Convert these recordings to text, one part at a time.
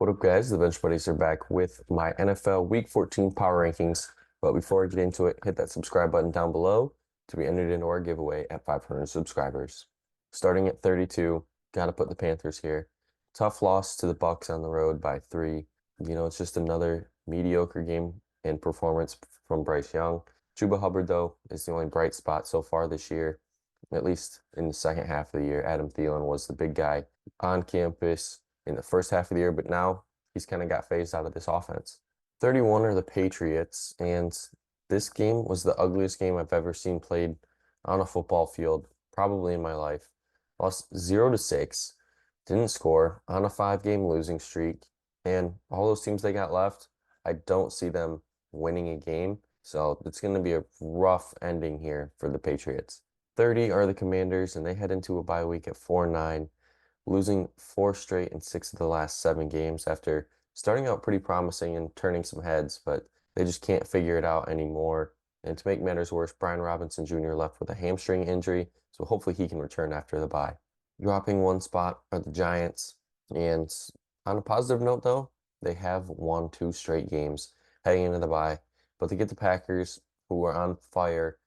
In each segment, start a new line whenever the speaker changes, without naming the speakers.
What up, guys? The Bench Buddies are back with my NFL Week 14 power rankings. But before I get into it, hit that subscribe button down below to be entered into our giveaway at 500 subscribers. Starting at 32, got to put the Panthers here. Tough loss to the Bucks on the road by 3. It's just another mediocre game and performance from Bryce Young. Chuba Hubbard, though, is the only bright spot so far this year, at least in the second half of the year. Adam Thielen was the big guy on campus in the first half of the year, but now he's kind of got phased out of this offense. 31 are the Patriots, and this game was the ugliest game I've ever seen played on a football field, probably in my life. Lost 0-6, didn't score on a 5-game losing streak, and all those teams they got left, I don't see them winning a game. So it's going to be a rough ending here for the Patriots. 30 are the Commanders, and they head into a bye week at 4-9, losing 4 straight in 6 of the last 7 games after starting out pretty promising and turning some heads, but they just can't figure it out anymore. And to make matters worse, Brian Robinson Jr. left with a hamstring injury, so hopefully he can return after the bye. Dropping one spot are the Giants, and on a positive note, though, they have won 2 straight games heading into the bye, but they get the Packers, who are on fire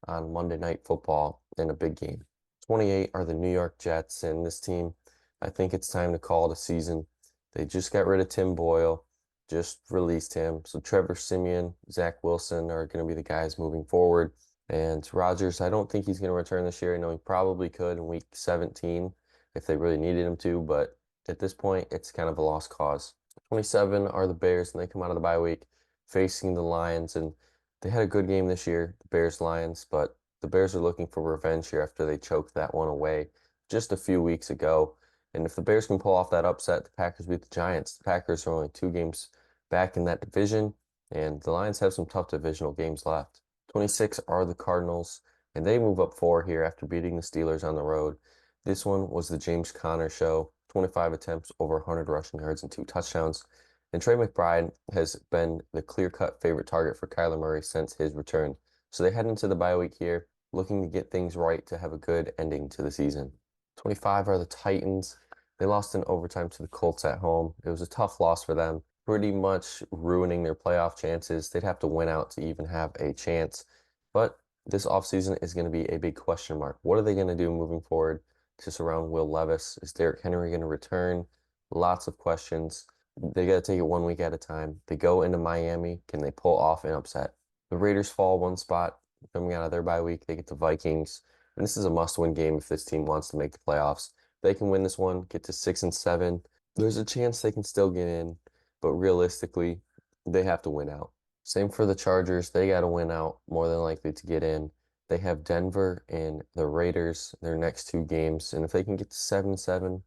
on Monday Night Football in a big game. 28 are the New York Jets, and this team, I think it's time to call it a season. They just got rid of Tim Boyle, just released him. So Trevor Siemian, Zach Wilson are going to be the guys moving forward. And Rodgers, I don't think he's going to return this year. I know he probably could in week 17 if they really needed him to, but at this point, it's kind of a lost cause. 27 are the Bears, and they come out of the bye week facing the Lions. And they had a good game this year, the Bears-Lions, but the Bears are looking for revenge here after they choked that one away just a few weeks ago. And if the Bears can pull off that upset, the Packers beat the Giants. The Packers are only 2 games back in that division, and the Lions have some tough divisional games left. 26 are the Cardinals, and they move up 4 here after beating the Steelers on the road. This one was the James Conner show, 25 attempts, over 100 rushing yards, and 2 touchdowns. And Trey McBride has been the clear-cut favorite target for Kyler Murray since his return. So they head into the bye week here, looking to get things right to have a good ending to the season. 25 are the Titans. They lost in overtime to the Colts at home. It was a tough loss for them, pretty much ruining their playoff chances. They'd have to win out to even have a chance. But this offseason is going to be a big question mark. What are they going to do moving forward to surround Will Levis? Is Derrick Henry going to return? Lots of questions. They got to take it one week at a time. They go into Miami. Can they pull off an upset? The Raiders fall 1 spot coming out of their bye week. They get the Vikings. And this is a must-win game if this team wants to make the playoffs. They can win this one, get to 6-7. There's a chance they can still get in, but realistically, they have to win out. Same for the Chargers. They got to win out more than likely to get in. They have Denver and the Raiders their next 2 games, and if they can get to 7-7,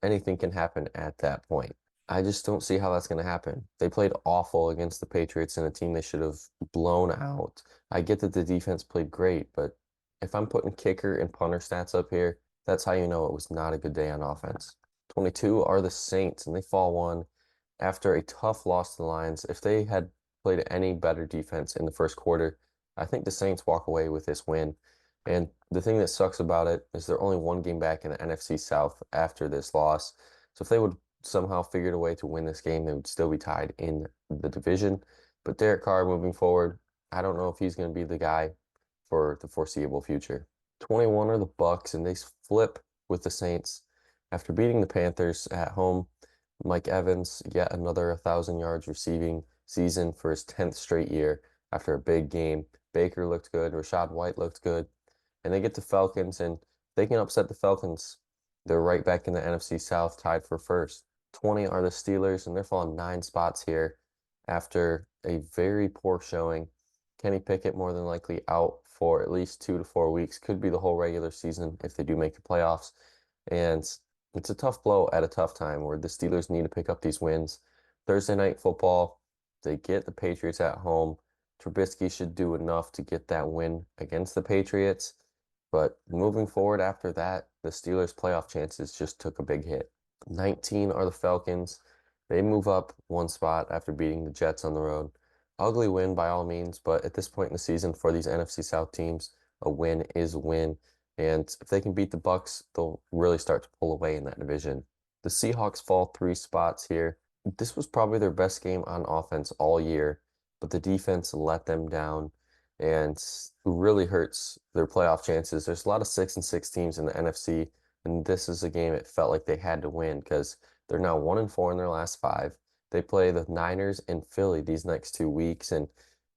anything can happen at that point. I just don't see how that's going to happen. They played awful against the Patriots and a team they should have blown out. I get that the defense played great, but if I'm putting kicker and punter stats up here, that's how you know it was not a good day on offense. 22 are the Saints, and they fall 1 after a tough loss to the Lions. If they had played any better defense in the first quarter, I think the Saints walk away with this win. And the thing that sucks about it is they're only 1 game back in the NFC South after this loss. So if they would somehow figured a way to win this game, they would still be tied in the division. But Derek Carr moving forward, I don't know if he's going to be the guy for the foreseeable future. 21 are the Bucks, and they flip with the Saints. After beating the Panthers at home, Mike Evans, yet another 1,000 yards receiving season for his 10th straight year after a big game. Baker looked good, Rachaad White looked good, and they get the Falcons, and they can upset the Falcons. They're right back in the NFC South, tied for first. 20 are the Steelers, and they're falling 9 spots here after a very poor showing. Kenny Pickett more than likely out for at least 2 to 4 weeks. Could be the whole regular season if they do make the playoffs. And it's a tough blow at a tough time where the Steelers need to pick up these wins. Thursday night football, they get the Patriots at home. Trubisky should do enough to get that win against the Patriots. But moving forward after that, the Steelers' playoff chances just took a big hit. 19 are the Falcons. They move up 1 spot after beating the Jets on the road. Ugly win by all means, but at this point in the season for these NFC South teams, a win is a win. And if they can beat the Bucks, they'll really start to pull away in that division. The Seahawks fall 3 spots here this was probably their best game on offense all year, but the defense let them down and really hurts their playoff chances. There's a lot of 6-6 teams in the NFC, and this is a game it felt like they had to win because they're now 1-4 in their last five. They play the Niners and Philly these next 2 weeks, and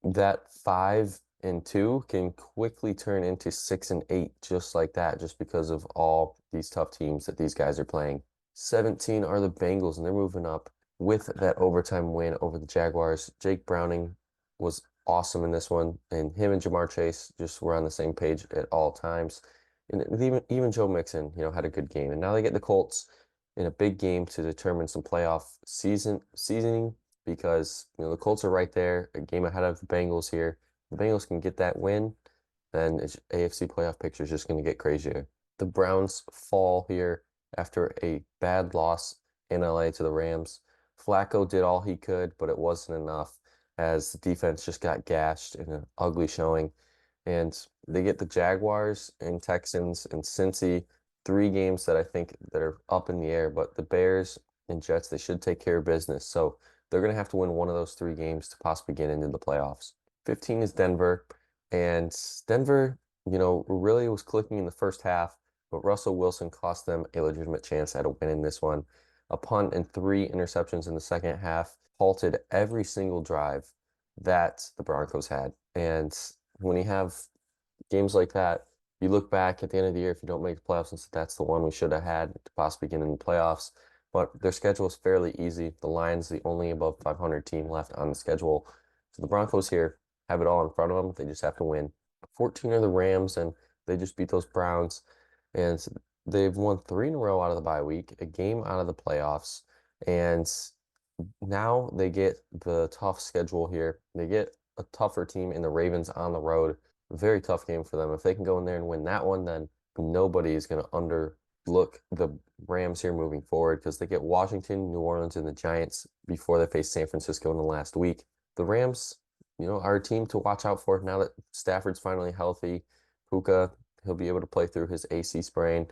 that 5-2 can quickly turn into 6-8 just like that, just because of all these tough teams that these guys are playing. 17 are the Bengals, and they're moving up with that overtime win over the Jaguars. Jake Browning was awesome in this one, and him and Jamar Chase just were on the same page at all times. And even Joe Mixon, had a good game. And now they get the Colts in a big game to determine some playoff seasoning because the Colts are right there, a game ahead of the Bengals here. The Bengals can get that win, then AFC playoff picture is just going to get crazier. The Browns fall here after a bad loss in LA to the Rams. Flacco did all he could, but it wasn't enough as the defense just got gashed in an ugly showing. And they get the Jaguars and Texans and Cincy, three games that I think that are up in the air, but the Bears and Jets, they should take care of business. So they're going to have to win one of those three games to possibly get into the playoffs. 15 is Denver, and Denver, really was clicking in the first half, but Russell Wilson cost them a legitimate chance at a win in this one. A punt and three interceptions in the second half halted every single drive that the Broncos had. And when you have games like that, you look back at the end of the year, if you don't make the playoffs, and say that's the one we should have had to possibly get in the playoffs. But their schedule is fairly easy. The Lions, the only above 500 team left on the schedule. So the Broncos here have it all in front of them. They just have to win. 14 are the Rams, and they just beat those Browns. And they've won three in a row out of the bye week, a game out of the playoffs. And now they get the tough schedule here. They get a tougher team in the Ravens on the road. Very tough game for them. If they can go in there and win that one, then nobody is going to underlook the Rams here moving forward because they get Washington, New Orleans, and the Giants before they face San Francisco in the last week. The Rams, are a team to watch out for now that Stafford's finally healthy. Puka, he'll be able to play through his AC sprain.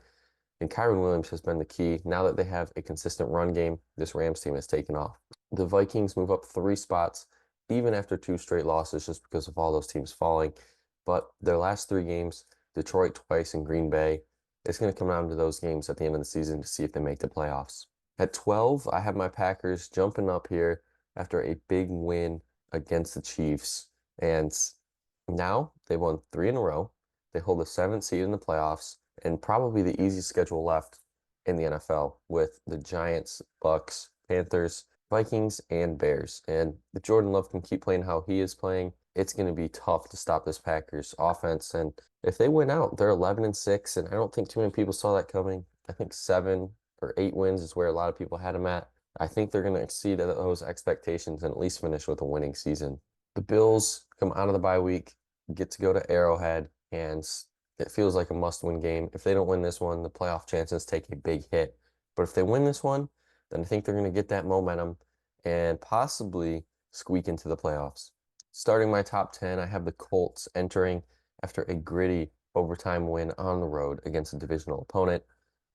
And Kyren Williams has been the key. Now that they have a consistent run game, this Rams team has taken off. The Vikings move up 3 spots, even after two straight losses, just because of all those teams falling. But their last three games, Detroit twice and Green Bay, it's going to come down to those games at the end of the season to see if they make the playoffs. At 12, I have my Packers jumping up here after a big win against the Chiefs. And now they've won three in a row. They hold the seventh seed in the playoffs and probably the easiest schedule left in the NFL with the Giants, Bucks, Panthers, Vikings, and Bears. And if Jordan Love can keep playing how he is playing, it's going to be tough to stop this Packers offense. And if they win out, they're 11-6, and I don't think too many people saw that coming. I think 7 or 8 wins is where a lot of people had them at. I think they're going to exceed those expectations and at least finish with a winning season. The Bills come out of the bye week, get to go to Arrowhead, and it feels like a must-win game. If they don't win this one, the playoff chances take a big hit. But if they win this one, then I think they're going to get that momentum and possibly squeak into the playoffs. Starting my top 10, I have the Colts entering after a gritty overtime win on the road against a divisional opponent.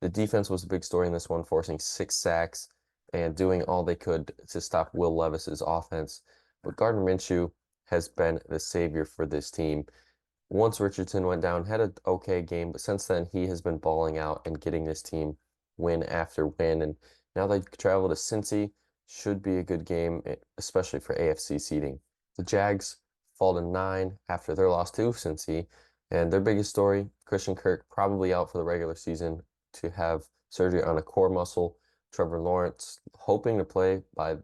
The defense was a big story in this one, forcing 6 sacks and doing all they could to stop Will Levis's offense. But Gardner Minshew has been the savior for this team. Once Richardson went down, had an okay game, but since then he has been balling out and getting this team win after win. And now they travel to Cincy, should be a good game, especially for AFC seeding. The Jags fall to 9 after their loss to Cincy, and their biggest story, Christian Kirk probably out for the regular season to have surgery on a core muscle. Trevor Lawrence hoping to play by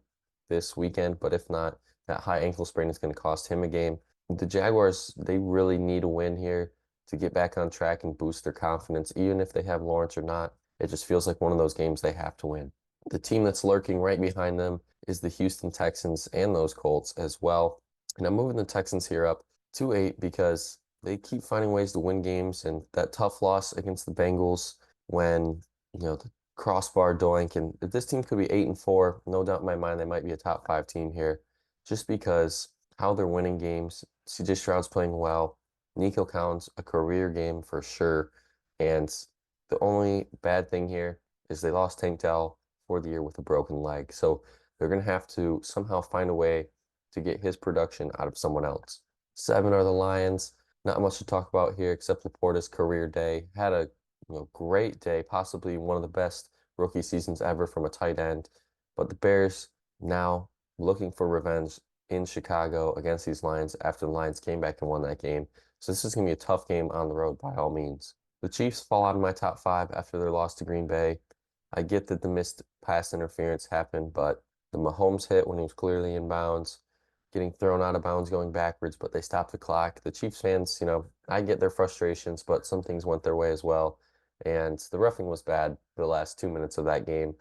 this weekend, but if not, that high ankle sprain is going to cost him a game. The Jaguars, they really need a win here to get back on track and boost their confidence, even if they have Lawrence or not. It just feels like one of those games they have to win. The team that's lurking right behind them is the Houston Texans and those Colts as well. And I'm moving the Texans here up to 8 because they keep finding ways to win games, and that tough loss against the Bengals when, the crossbar doink, and this team could be 8-4. No doubt in my mind, they might be a top 5 team here just because how they're winning games. CJ Stroud's playing well. Nico Collins, a career game for sure. And the only bad thing here is they lost Tank Dell for the year with a broken leg. So they're going to have to somehow find a way to get his production out of someone else. 7 are the Lions. Not much to talk about here except Laporta's career day. Had a great day, possibly one of the best rookie seasons ever from a tight end. But the Bears now looking for revenge in Chicago against these Lions after the Lions came back and won that game. So this is going to be a tough game on the road by all means. The Chiefs fall out of my top 5 after their loss to Green Bay. I get that the missed pass interference happened, but the Mahomes hit when he was clearly in bounds, getting thrown out of bounds going backwards, but they stopped the clock. The Chiefs fans, I get their frustrations, but some things went their way as well. And the reffing was bad for the last 2 minutes of that game.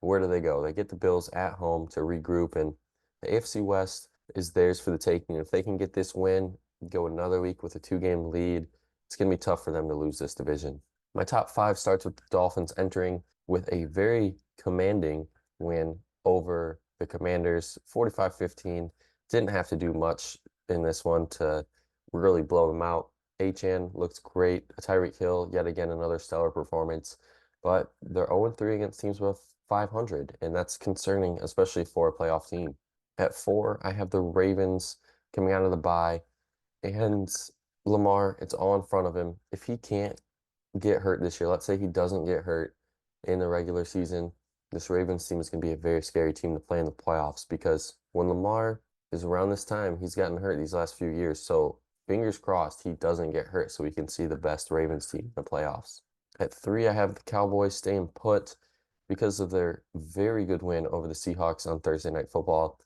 Where do they go? They get the Bills at home to regroup, and the AFC West is theirs for the taking. If they can get this win, go another week with a 2-game lead, it's going to be tough for them to lose this division. My top 5 starts with the Dolphins entering with a very commanding win over the Commanders, 45-15. Didn't have to do much in this one to really blow them out. Achane looked great. Tyreek Hill, yet again, another stellar performance. But they're 0-3 against teams with 500, and that's concerning, especially for a playoff team. At 4, I have the Ravens coming out of the bye, and Lamar, it's all in front of him. If he can't get hurt this year, let's say he doesn't get hurt in the regular season, this Ravens team is going to be a very scary team to play in the playoffs because when Lamar is around this time, he's gotten hurt these last few years. So fingers crossed he doesn't get hurt so we can see the best Ravens team in the playoffs. At 3, I have the Cowboys staying put because of their very good win over the Seahawks on Thursday Night Football.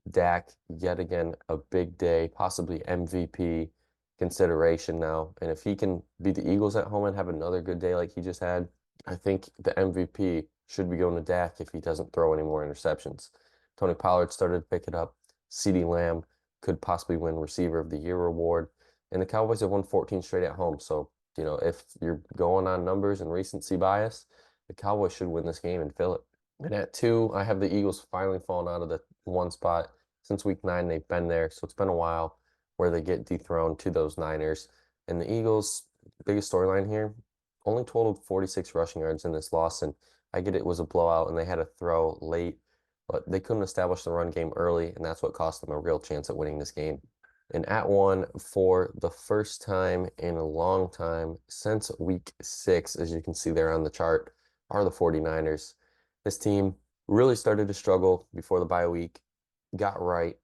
Dak, yet again, a big day, possibly MVP consideration now. And if he can beat the Eagles at home and have another good day like he just had, I think the MVP should be going to Dak if he doesn't throw any more interceptions. Tony Pollard started to pick it up. CeeDee Lamb could possibly win Receiver of the Year award. And the Cowboys have won 14 straight at home. So, if you're going on numbers and recency bias, the Cowboys should win this game and fill it. And at 2, I have the Eagles finally falling out of the 1 spot. Since week 9, they've been there. So it's been a while where they get dethroned to those Niners. And the Eagles, biggest storyline here, only totaled 46 rushing yards in this loss. And I get it was a blowout and they had a throw late, but they couldn't establish the run game early. And that's what cost them a real chance at winning this game. And at 1, for the first time in a long time since week 6, as you can see there on the chart, are the 49ers. This team really started to struggle before the bye week, got right,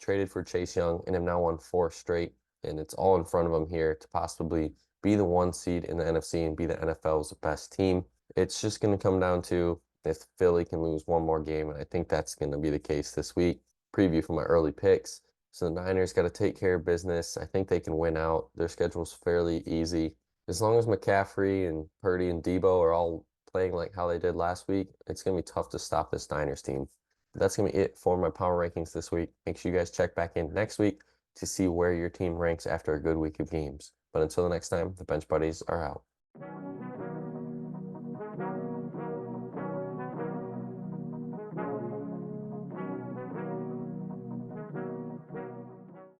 traded for Chase Young, and have now won 4 straight. And it's all in front of them here to possibly be the 1 seed in the NFC and be the NFL's best team. It's just going to come down to if Philly can lose 1 more game, and I think that's going to be the case this week. Preview for my early picks. So the Niners got to take care of business. I think they can win out. Their schedule's fairly easy. As long as McCaffrey and Purdy and Debo are all playing like how they did last week, it's going to be tough to stop this Niners team. But that's going to be it for my power rankings this week. Make sure you guys check back in next week to see where your team ranks after a good week of games. But until the next time, the Bench Buddies are out.